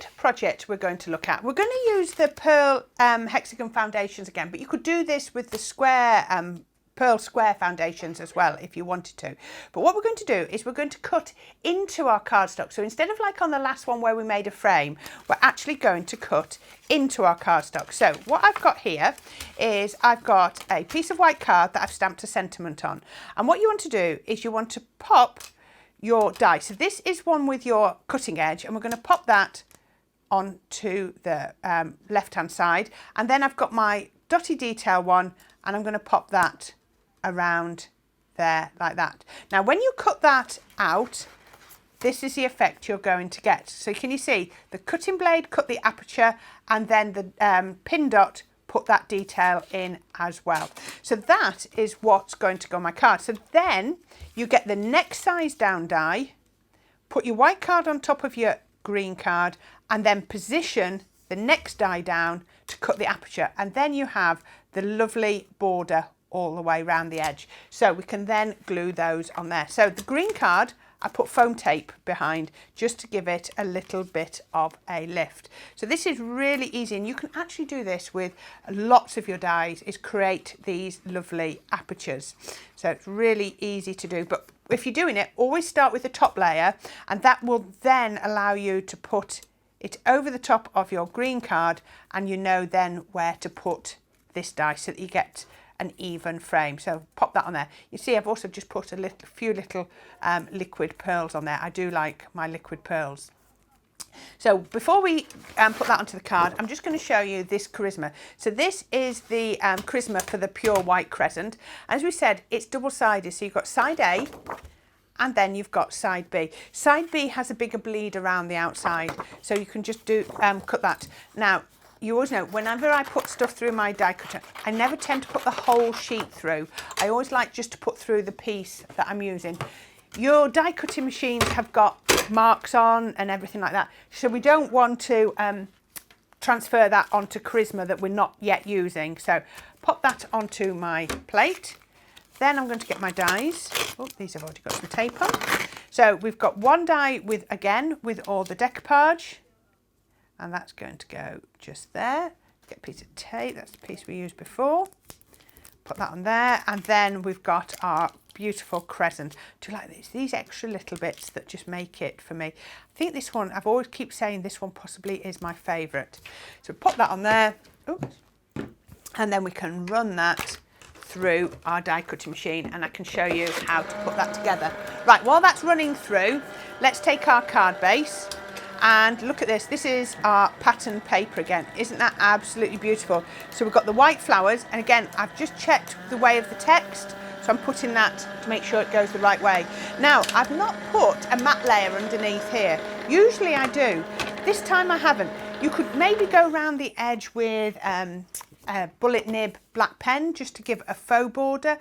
second project we're going to look at, we're going to use the pearl hexagon foundations again, but you could do this with the square pearl square foundations as well if you wanted to. But what we're going to do is we're going to cut into our cardstock. So instead of like on the last one where we made a frame, we're actually going to cut into our cardstock. So what I've got here is I've got a piece of white card that I've stamped a sentiment on. And what you want to do is you want to pop your die. So this is one with your cutting edge, and we're going to pop that onto the left hand side. And then I've got my dotty detail one, and I'm going to pop that around there like that. Now when you cut that out, this is the effect you're going to get. So can you see the cutting blade cut the aperture, and then the pin dot put that detail in as well. So that is what's going to go on my card. So then you get the next size down die, put your white card on top of your green card, and then position the next die down to cut the aperture, and then you have the lovely border all the way around the edge. So we can then glue those on there. So the green card, I put foam tape behind just to give it a little bit of a lift. So this is really easy, and you can actually do this with lots of your dies, is create these lovely apertures. So it's really easy to do, but if you're doing it, always start with the top layer, and that will then allow you to put it over the top of your green card, and you know then where to put this die so that you get an even frame. So pop that on there. You see I've also just put a few little liquid pearls on there. I do like my liquid pearls. So before we put that onto the card, I'm just going to show you this charisma. So this is the charisma for the pure white crescent. As we said, it's double-sided, so you've got side A and then you've got side B. Side B has a bigger bleed around the outside, so you can just do cut that. Now you always know, whenever I put stuff through my die cutter, I never tend to put the whole sheet through. I always like just to put through the piece that I'm using. Your die cutting machines have got marks on and everything like that, so we don't want to transfer that onto charisma that we're not yet using. So pop that onto my plate. Then I'm going to get my dies. Oh, these have already got some tape on. So we've got one die with, again, with all the decoupage. And that's going to go just there. Get a piece of tape, that's the piece we used before. Put that on there, and then we've got our beautiful crescent. Do you like these? These extra little bits that just make it for me. I think this one, I've always keep saying this one possibly is my favourite. So pop that on there. Oops. And then we can run that through our die cutting machine, and I can show you how to put that together. Right, while that's running through, let's take our card base. And look at this, this is our pattern paper again. Isn't that absolutely beautiful? So we've got the white flowers, and again, I've just checked the way of the text, so I'm putting that to make sure it goes the right way. Now, I've not put a matte layer underneath here. Usually I do. This time I haven't. You could maybe go around the edge with a bullet nib black pen just to give a faux border,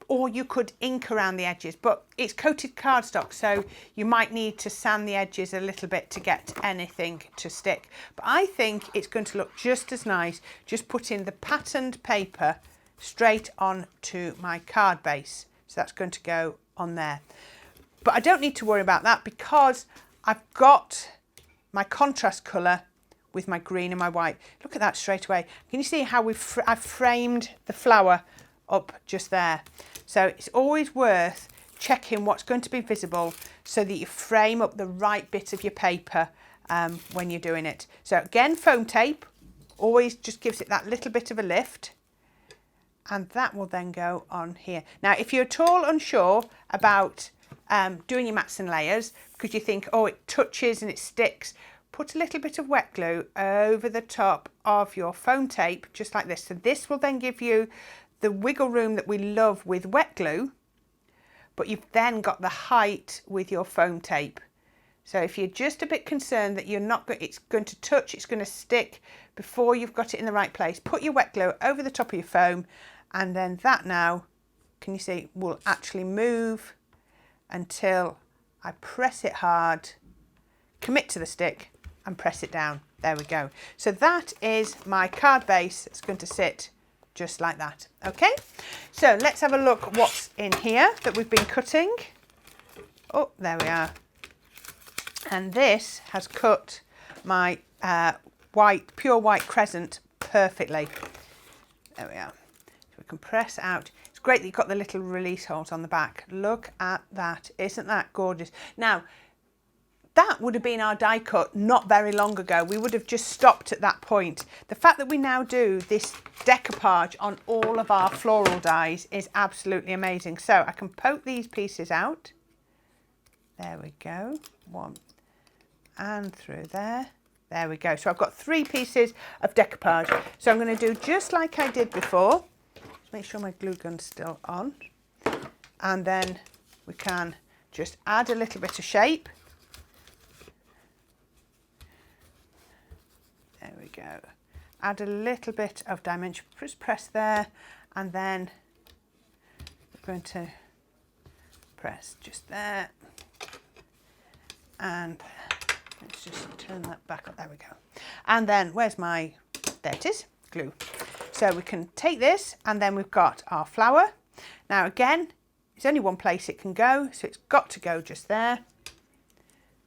or you could ink around the edges, but it's coated cardstock, so you might need to sand the edges a little bit to get anything to stick. But I think it's going to look just as nice just putting the patterned paper straight onto my card base. So that's going to go on there. But I don't need to worry about that because I've got my contrast colour with my green and my white. Look at that straight away. Can you see how I've framed the flower up just there? So it's always worth checking what's going to be visible so that you frame up the right bit of your paper when you're doing it. So again, foam tape always just gives it that little bit of a lift, and that will then go on here. Now, if you're at all unsure about doing your mats and layers because you think, oh, it touches and it sticks, put a little bit of wet glue over the top of your foam tape, just like this. So this will then give you the wiggle room that we love with wet glue, but you've then got the height with your foam tape. So if you're just a bit concerned that it's going to touch, it's going to stick before you've got it in the right place, put your wet glue over the top of your foam, and then that now, can you see, will actually move until I press it hard, commit to the stick and press it down. There we go. So that is my card base. It's going to sit just like that. Okay, so let's have a look what's in here that we've been cutting. Oh, there we are. And this has cut my pure white crescent perfectly. There we are. So we can press out. It's great that you've got the little release holes on the back. Look at that. Isn't that gorgeous? Now, that would have been our die cut not very long ago. We would have just stopped at that point. The fact that we now do this decoupage on all of our floral dies is absolutely amazing. So I can poke these pieces out. There we go. One and through there. There we go. So I've got 3 pieces of decoupage. So I'm going to do just like I did before. Make sure my glue gun's still on. And then we can just add a little bit of shape. There we go. Add a little bit of dimension. Just press there. And then we're going to press just there. And let's just turn that back up. There we go. And then where's my, there it is, glue. So we can take this and then we've got our flower. Now again, it's only one place it can go, so it's got to go just there.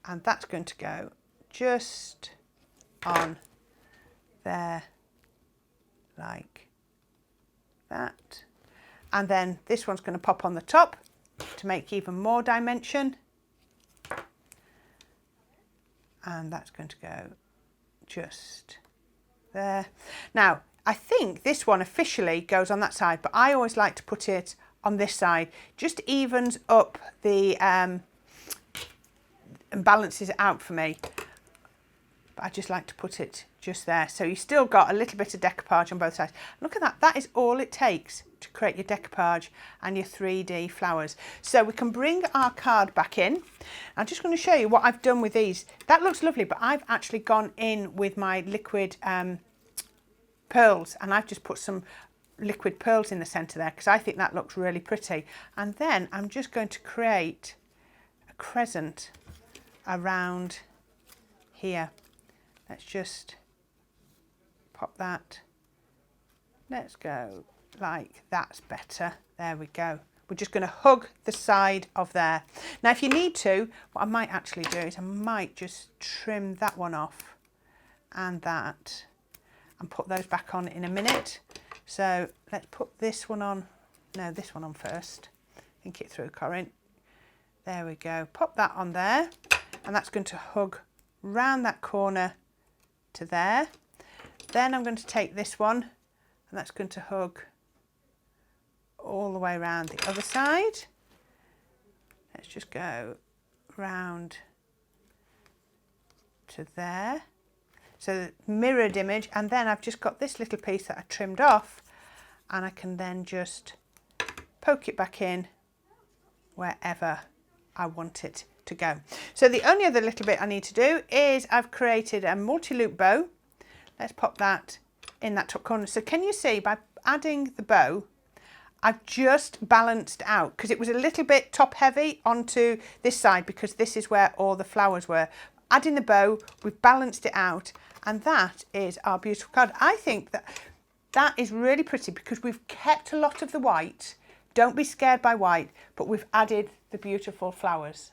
And that's going to go just on there like that. And then this one's going to pop on the top to make even more dimension. And that's going to go just there. Now, I think this one officially goes on that side, but I always like to put it on this side. Just evens up the, and balances it out for me. But I just like to put it just there. So you still got a little bit of decoupage on both sides. Look at that. That is all it takes to create your decoupage and your 3D flowers. So we can bring our card back in. I'm just going to show you what I've done with these. That looks lovely, but I've actually gone in with my liquid pearls, and I've just put some liquid pearls in the centre there because I think that looks really pretty. And then I'm just going to create a crescent around here. Let's just pop that. Let's go like that's better. There we go. We're just going to hug the side of there. Now, if you need to, what I might actually do is I might just trim that one off and that and put those back on in a minute. So let's put this one on. No, this one on first. Think it through, Corinne. There we go. Pop that on there, and that's going to hug round that corner to there. Then I'm going to take this one, and that's going to hug all the way around the other side. Let's just go round to there. So mirrored image, and then I've just got this little piece that I trimmed off, and I can then just poke it back in wherever I want it to go. So the only other little bit I need to do is I've created a multi-loop bow. Let's pop that in that top corner. So can you see by adding the bow, I've just balanced out because it was a little bit top heavy onto this side because this is where all the flowers were. Adding the bow, we've balanced it out, and that is our beautiful card. I think that that is really pretty because we've kept a lot of the white. Don't be scared by white, but we've added the beautiful flowers.